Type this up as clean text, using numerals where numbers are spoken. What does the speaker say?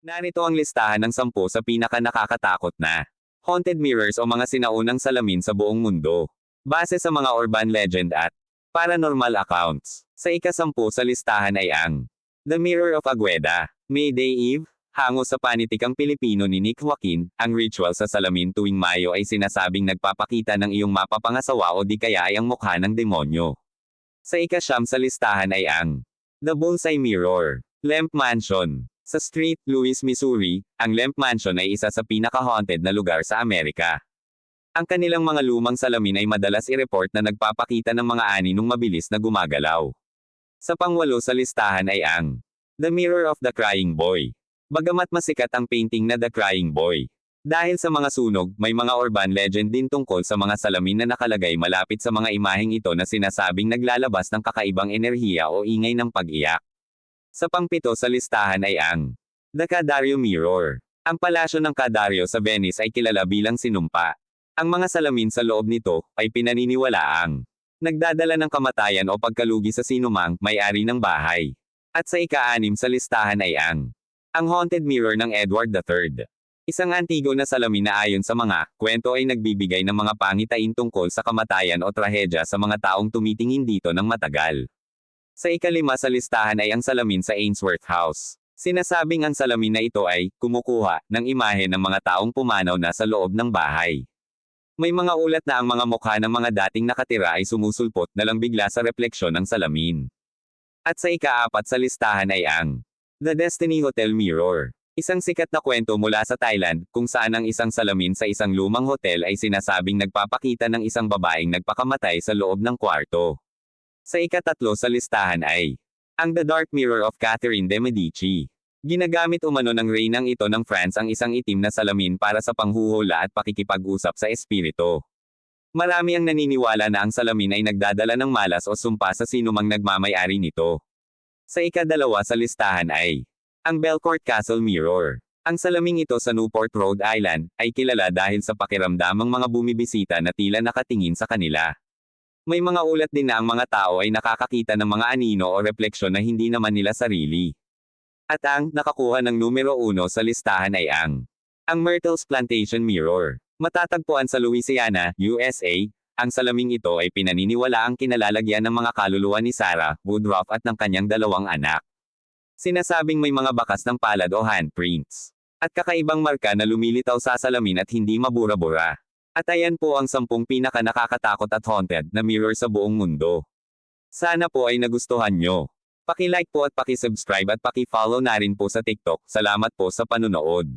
Narito ang listahan ng 10 sa pinaka-nakakatakot na haunted mirrors o mga sinaunang salamin sa buong mundo. Base sa mga urban legend at paranormal accounts. Sa ika-10 sa listahan ay ang The Mirror of Agueda, Mayday Eve. Hango sa panitikang Pilipino ni Nick Joaquin, ang ritual sa salamin tuwing Mayo ay sinasabing nagpapakita ng iyong mapapangasawa o di kaya ay ang mukha ng demonyo. Sa ika-9 sa listahan ay ang The Bullseye Mirror, Lemp Mansion. Sa St. Louis, Missouri, ang Lemp Mansion ay isa sa pinaka-haunted na lugar sa Amerika. Ang kanilang mga lumang salamin ay madalas i-report na nagpapakita ng mga aninong mabilis na gumagalaw. Sa pangwalo sa listahan ay ang The Mirror of the Crying Boy. Bagamat masikat ang painting na The Crying Boy. Dahil sa mga sunog, may mga urban legend din tungkol sa mga salamin na nakalagay malapit sa mga imaheng ito na sinasabing naglalabas ng kakaibang enerhiya o ingay ng pag-iyak. Sa pangpito sa listahan ay ang The Cadario Mirror. Ang palasyo ng Cadario sa Venice ay kilala bilang sinumpa. Ang mga salamin sa loob nito ay pinaniniwalaang nagdadala ng kamatayan o pagkalugi sa sinumang may-ari ng bahay. At sa ika-6 sa listahan ay ang Haunted Mirror ng Edward III. Isang antigo na salamin na ayon sa mga kwento ay nagbibigay ng mga pangitain tungkol sa kamatayan o trahedya sa mga taong tumitingin dito ng matagal. Sa ika-5 sa listahan ay ang salamin sa Ainsworth House. Sinasabing ang salamin na ito ay kumukuha ng imahe ng mga taong pumanaw na sa loob ng bahay. May mga ulat na ang mga mukha ng mga dating nakatira ay sumusulpot na lang bigla sa refleksyon ng salamin. At sa ika-4 sa listahan ay ang The Destiny Hotel Mirror. Isang sikat na kwento mula sa Thailand, kung saan ang isang salamin sa isang lumang hotel ay sinasabing nagpapakita ng isang babaeng nagpakamatay sa loob ng kwarto. Sa ika-3 sa listahan ay ang The Dark Mirror of Catherine de Medici. Ginagamit umano ng reynang ito ng France ang isang itim na salamin para sa panghuhula at pakikipag-usap sa espiritu. Marami ang naniniwala na ang salamin ay nagdadala ng malas o sumpa sa sinumang nagmamay-ari nito. Sa ika-2 sa listahan ay ang Belcourt Castle Mirror. Ang salaming ito sa Newport, Rhode Island, ay kilala dahil sa pakiramdamang mga bumibisita na tila nakatingin sa kanila. May mga ulat din na ang mga tao ay nakakakita ng mga anino o refleksyon na hindi naman nila sarili. At ang nakakuha ng numero 1 sa listahan ay ang Myrtle's Plantation Mirror. Matatagpuan sa Louisiana, USA. Ang salaming ito ay pinaniniwalaang kinalalagyan ng mga kaluluwa ni Sarah Woodruff at ng kanyang 2 anak. Sinasabing may mga bakas ng palad o handprints. At kakaibang marka na lumilitaw sa salamin at hindi mabura-bura. At ayan po ang 10 pinaka-nakakatakot at haunted na mirror sa buong mundo. Sana po ay nagustuhan nyo. Paki-like po at paki-subscribe at paki-follow na rin po sa TikTok. Salamat po sa panunood.